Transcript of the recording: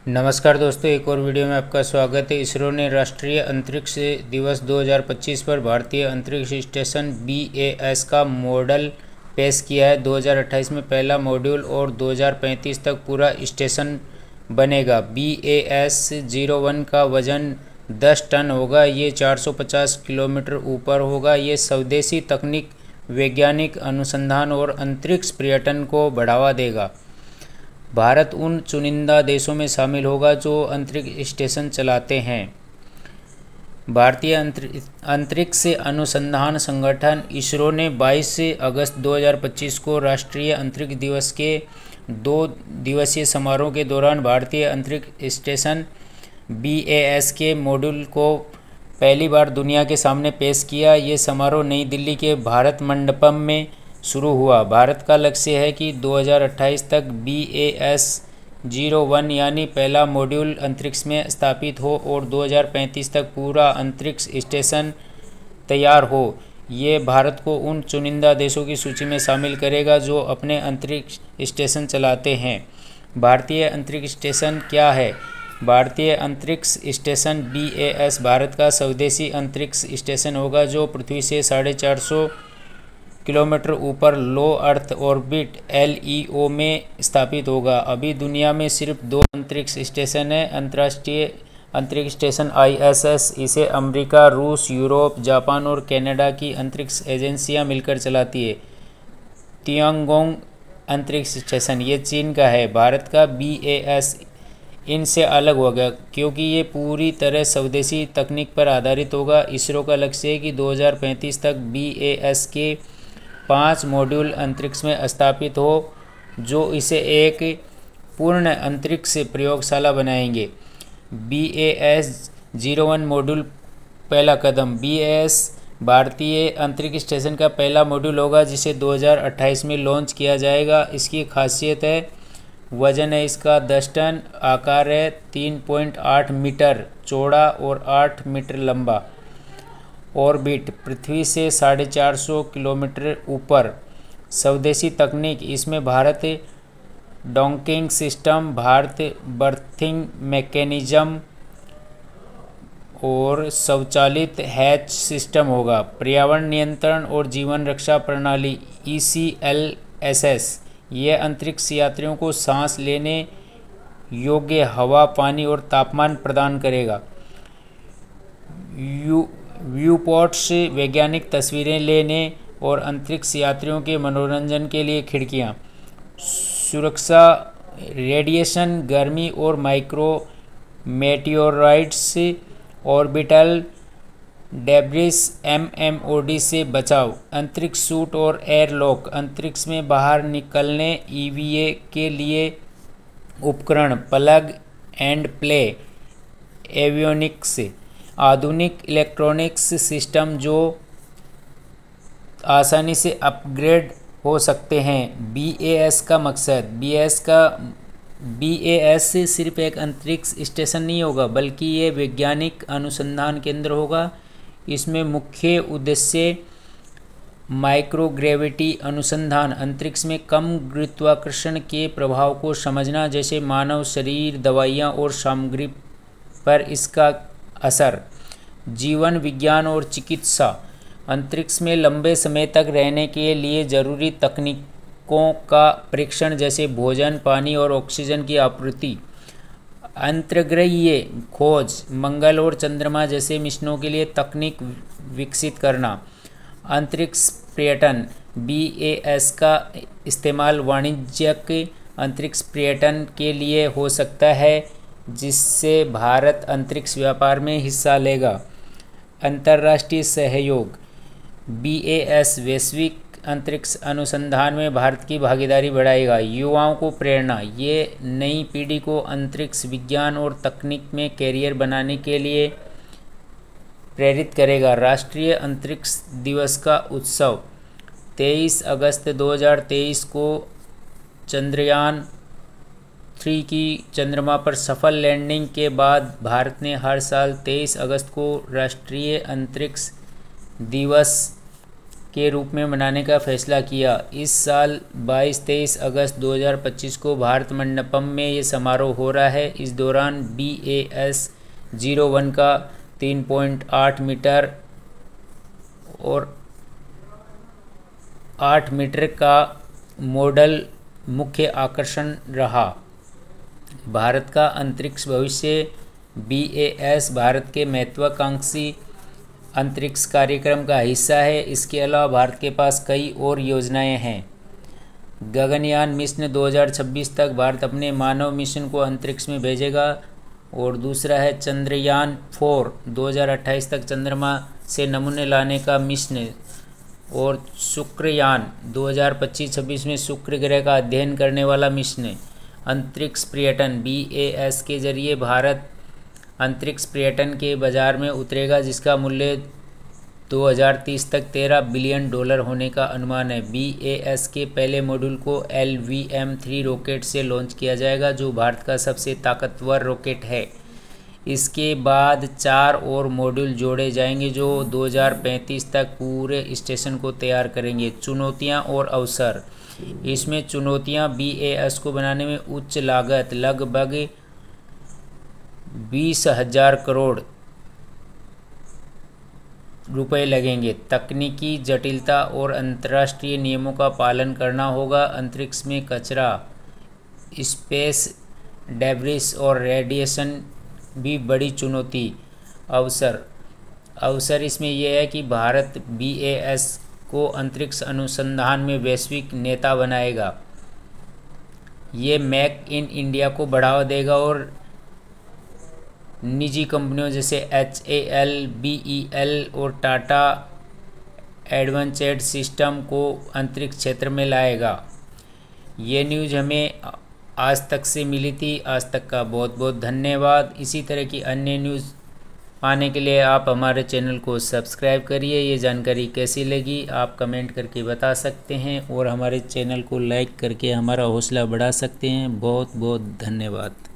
नमस्कार दोस्तों, एक और वीडियो में आपका स्वागत है। इसरो ने राष्ट्रीय अंतरिक्ष दिवस 2025 पर भारतीय अंतरिक्ष स्टेशन BAS का मॉडल पेश किया है। 2028 में पहला मॉड्यूल और 2035 तक पूरा स्टेशन बनेगा। BAS-01 का वजन 10 टन होगा। ये 450 किलोमीटर ऊपर होगा। ये स्वदेशी तकनीक, वैज्ञानिक अनुसंधान और अंतरिक्ष पर्यटन को बढ़ावा देगा। भारत उन चुनिंदा देशों में शामिल होगा जो अंतरिक्ष स्टेशन चलाते हैं। भारतीय अंतरिक्ष अनुसंधान संगठन इसरो ने 22 अगस्त 2025 को राष्ट्रीय अंतरिक्ष दिवस के 2 दिवसीय समारोह के दौरान भारतीय अंतरिक्ष स्टेशन BAS के मॉड्यूल को पहली बार दुनिया के सामने पेश किया। ये समारोह नई दिल्ली के भारत मंडपम में शुरू हुआ। भारत का लक्ष्य है कि 2028 तक BAS-01 यानी पहला मॉड्यूल अंतरिक्ष में स्थापित हो और 2035 तक पूरा अंतरिक्ष स्टेशन तैयार हो। ये भारत को उन चुनिंदा देशों की सूची में शामिल करेगा जो अपने अंतरिक्ष स्टेशन चलाते हैं। भारतीय अंतरिक्ष स्टेशन क्या है? भारतीय अंतरिक्ष स्टेशन BAS भारत का स्वदेशी अंतरिक्ष स्टेशन होगा जो पृथ्वी से 450 किलोमीटर ऊपर लो अर्थ ऑर्बिट LEO में स्थापित होगा। अभी दुनिया में सिर्फ 2 अंतरिक्ष स्टेशन हैं। अंतर्राष्ट्रीय अंतरिक्ष स्टेशन ISS, इसे अमेरिका, रूस, यूरोप, जापान और कनाडा की अंतरिक्ष एजेंसियां मिलकर चलाती है। तियांगोंग अंतरिक्ष स्टेशन ये चीन का है। भारत का BAS इनसे अलग होगा क्योंकि ये पूरी तरह स्वदेशी तकनीक पर आधारित होगा। इसरो का लक्ष्य है कि 2035 तक BAS के 5 मॉड्यूल अंतरिक्ष में स्थापित हो जो इसे एक पूर्ण अंतरिक्ष प्रयोगशाला बनाएंगे। BAS-01 मॉड्यूल पहला कदम। BAS भारतीय अंतरिक्ष स्टेशन का पहला मॉड्यूल होगा जिसे 2028 में लॉन्च किया जाएगा। इसकी खासियत है, वजन है इसका 10 टन, आकार है 3.8 मीटर चौड़ा और 8 मीटर लंबा। ऑर्बिट पृथ्वी से 450 किलोमीटर ऊपर। स्वदेशी तकनीक, इसमें Bharat docking system, Bharat berthing mechanism और स्वचालित हैच सिस्टम होगा। पर्यावरण नियंत्रण और जीवन रक्षा प्रणाली ECLSS ये अंतरिक्ष यात्रियों को सांस लेने योग्य हवा, पानी और तापमान प्रदान करेगा। व्यूपोर्ट्स वैज्ञानिक तस्वीरें लेने और अंतरिक्ष यात्रियों के मनोरंजन के लिए खिड़कियां। सुरक्षा, रेडिएशन, गर्मी और micro meteorites, orbital debris MMOD से बचाव। अंतरिक्ष सूट और एयरलॉक, अंतरिक्ष में बाहर निकलने EVA के लिए उपकरण। प्लग एंड प्ले एवियोनिक्स, आधुनिक इलेक्ट्रॉनिक्स सिस्टम जो आसानी से अपग्रेड हो सकते हैं। BAS का मकसद, BAS सिर्फ एक अंतरिक्ष स्टेशन नहीं होगा बल्कि ये वैज्ञानिक अनुसंधान केंद्र होगा। इसमें मुख्य उद्देश्य माइक्रोग्रेविटी अनुसंधान, अंतरिक्ष में कम गुरुत्वाकर्षण के प्रभाव को समझना, जैसे मानव शरीर, दवाइयाँ और सामग्री पर इसका असर। जीवन विज्ञान और चिकित्सा, अंतरिक्ष में लंबे समय तक रहने के लिए जरूरी तकनीकों का परीक्षण, जैसे भोजन, पानी और ऑक्सीजन की आपूर्ति। अंतर्ग्रहीय खोज, मंगल और चंद्रमा जैसे मिशनों के लिए तकनीक विकसित करना। अंतरिक्ष पर्यटन, BAS का इस्तेमाल वाणिज्यिक अंतरिक्ष पर्यटन के लिए हो सकता है जिससे भारत अंतरिक्ष व्यापार में हिस्सा लेगा। अंतर्राष्ट्रीय सहयोग, BAS वैश्विक अंतरिक्ष अनुसंधान में भारत की भागीदारी बढ़ाएगा। युवाओं को प्रेरणा, ये नई पीढ़ी को अंतरिक्ष विज्ञान और तकनीक में कैरियर बनाने के लिए प्रेरित करेगा। राष्ट्रीय अंतरिक्ष दिवस का उत्सव, 23 अगस्त 2023 को चंद्रयान 3 की चंद्रमा पर सफल लैंडिंग के बाद भारत ने हर साल 23 अगस्त को राष्ट्रीय अंतरिक्ष दिवस के रूप में मनाने का फैसला किया। इस साल 22-23 अगस्त 2025 को भारत मंडपम में ये समारोह हो रहा है। इस दौरान BAS-01 का 3.8 मीटर और 8 मीटर का मॉडल मुख्य आकर्षण रहा। भारत का अंतरिक्ष भविष्य BAS भारत के महत्वाकांक्षी अंतरिक्ष कार्यक्रम का हिस्सा है। इसके अलावा भारत के पास कई और योजनाएं हैं। गगनयान मिशन 2026 तक भारत अपने मानव मिशन को अंतरिक्ष में भेजेगा। और दूसरा है चंद्रयान 4 2028 तक चंद्रमा से नमूने लाने का मिशन। और शुक्रयान 2025-26 में शुक्र ग्रह का अध्ययन करने वाला मिशन। अंतरिक्ष पर्यटन BAS के जरिए भारत अंतरिक्ष पर्यटन के बाजार में उतरेगा, जिसका मूल्य 2030 तक $13 बिलियन होने का अनुमान है। BAS के पहले मॉड्यूल को LVM-3 रॉकेट से लॉन्च किया जाएगा, जो भारत का सबसे ताकतवर रॉकेट है। इसके बाद 4 और मॉड्यूल जोड़े जाएंगे, जो 2035 तक पूरे स्टेशन को तैयार करेंगे। चुनौतियां और अवसर। इसमें चुनौतियां BAS को बनाने में उच्च लागत लगभग 20,000 करोड़ रुपए लगेंगे। तकनीकी जटिलता और अंतर्राष्ट्रीय नियमों का पालन करना होगा। अंतरिक्ष में कचरा, स्पेस डेब्रिस और रेडिएशन भी बड़ी चुनौती। अवसर इसमें यह है कि भारत BAS को अंतरिक्ष अनुसंधान में वैश्विक नेता बनाएगा। ये मेक इन इंडिया को बढ़ावा देगा और निजी कंपनियों जैसे HAL, BEL और टाटा एडवांस्ड सिस्टम को अंतरिक्ष क्षेत्र में लाएगा। ये न्यूज़ हमें आज तक से मिली थी। आज तक का बहुत बहुत धन्यवाद। इसी तरह की अन्य न्यूज़ पाने के लिए आप हमारे चैनल को सब्सक्राइब करिए। ये जानकारी कैसी लगी आप कमेंट करके बता सकते हैं और हमारे चैनल को लाइक करके हमारा हौसला बढ़ा सकते हैं। बहुत बहुत धन्यवाद।